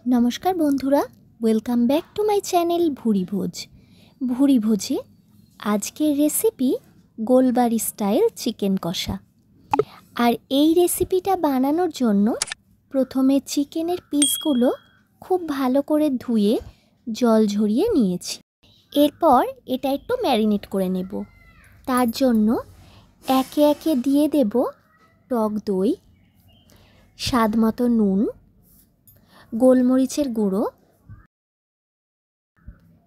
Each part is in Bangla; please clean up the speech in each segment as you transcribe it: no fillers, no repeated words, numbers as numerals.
নমস্কার বন্ধুরা, welcome back to my channel ভুরি ভোজে আজকের রেসিপি গোলবাড়ি স্টাইল চিকেন কষা। আর এই রেসিপিটা বানানোর জন্য প্রথমে চিকেনের পিসগুলো খুব ভালো করে ধুয়ে জল ঝরিয়ে নিয়েছি। এরপর এটা একটু ম্যারিনেট করে নেব। তার জন্য একে একে দিয়ে দেব টক দই, স্বাদমতো নুন, গোলমরিচের গুঁড়ো,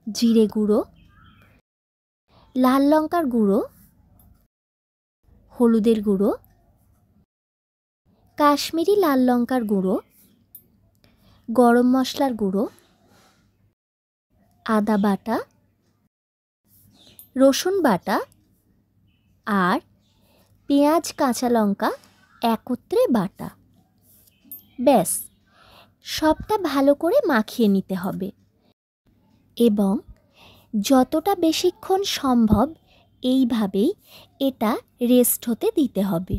জিরে গুঁড়ো, লাল লঙ্কার গুঁড়ো, হলুদের গুঁড়ো, কাশ্মীরি লাল লঙ্কার গুঁড়ো, গরম মশলার গুঁড়ো, আদা বাটা, রসুন বাটা আর পেঁয়াজ কাঁচা লঙ্কা একত্রে বাটা। ব্যাস, সবটা ভালো করে মাখিয়ে নিতে হবে এবং যতটা বেশিক্ষণ সম্ভব এইভাবেই এটা রেস্ট হতে দিতে হবে।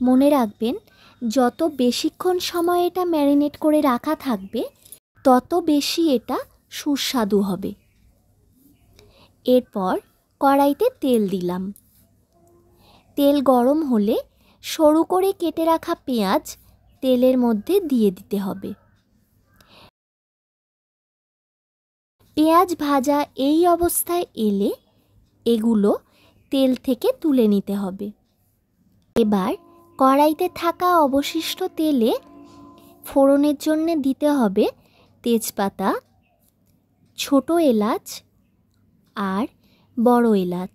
মনে রাখবেন, যত বেশিক্ষণ সময় এটা ম্যারিনেট করে রাখা থাকবে তত বেশি এটা সুস্বাদু হবে। এরপর কড়াইতে তেল দিলাম। তেল গরম হলে সরু করে কেটে রাখা পেঁয়াজ তেলের মধ্যে দিয়ে দিতে হবে। পেঁয়াজ ভাজা এই অবস্থায় এলে এগুলো তেল থেকে তুলে নিতে হবে। এবার কড়াইতে থাকা অবশিষ্ট তেলে ফোড়নের জন্য দিতে হবে তেজপাতা, ছোট এলাচ আর বড় এলাচ।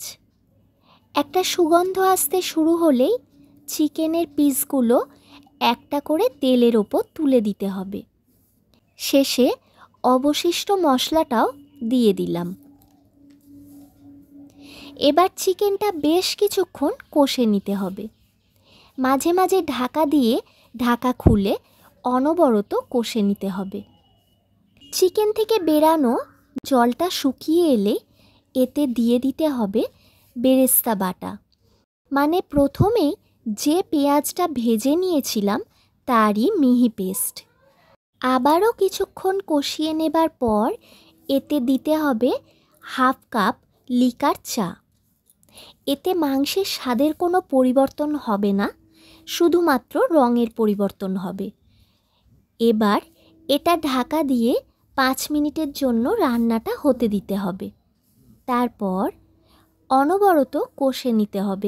একটা সুগন্ধ আসতে শুরু হলেই চিকেনের পিসগুলো একটা করে তেলের ওপর তুলে দিতে হবে। শেষে অবশিষ্ট মশলাটাও দিয়ে দিলাম। এবার চিকেনটা বেশ কিছুক্ষণ কষে নিতে হবে। মাঝে মাঝে ঢাকা দিয়ে ঢাকা খুলে অনবরত কষে নিতে হবে। চিকেন থেকে বেরানো জলটা শুকিয়ে এলে এতে দিয়ে দিতে হবে বেরেস্তা বাটা, মানে প্রথমে যে পেঁয়াজটা ভেজে নিয়েছিলাম তারই মিহি পেস্ট। আবারও কিছুক্ষণ কষিয়ে নেবার পর এতে দিতে হবে হাফ কাপ লিকার চা। এতে মাংসের স্বাদের কোনো পরিবর্তন হবে না, শুধুমাত্র রঙের পরিবর্তন হবে। এবার এটা ঢাকা দিয়ে 5 মিনিটের জন্য রান্নাটা হতে দিতে হবে। তারপর অনবরত কষে নিতে হবে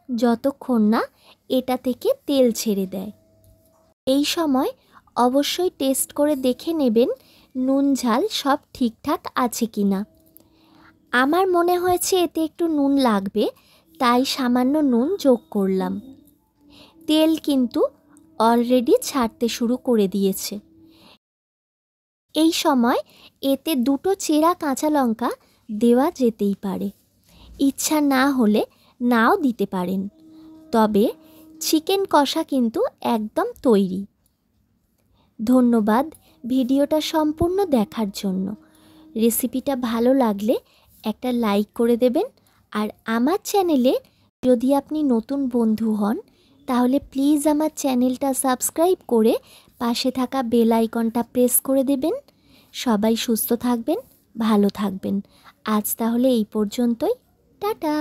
যতক্ষণ না এটা থেকে তেল ছেড়ে দেয়। এই সময় অবশ্যই টেস্ট করে দেখে নেবেন নুন ঝাল সব ঠিকঠাক আছে কি না। আমার মনে হয়েছে এতে একটু নুন লাগবে, তাই সামান্য নুন যোগ করলাম। তেল কিন্তু অলরেডি ছাড়তে শুরু করে দিয়েছে। এই সময় এতে 2টো চেরা কাঁচা লঙ্কা দেওয়া যেতেই পারে, ইচ্ছা না হলে নাও দিতে পারেন। তবে চিকেন কষা কিন্তু একদম তৈরি। ধন্যবাদ ভিডিওটা সম্পূর্ণ দেখার জন্য। রেসিপিটা ভালো লাগলে একটা লাইক করে দেবেন। আর আমার চ্যানেলে যদি আপনি নতুন বন্ধু হন তাহলে প্লিজ আমার চ্যানেলটা সাবস্ক্রাইব করে পাশে থাকা বেল আইকনটা প্রেস করে দেবেন। সবাই সুস্থ থাকবেন, ভালো থাকবেন। আজ তাহলে এই পর্যন্তই। টাটা।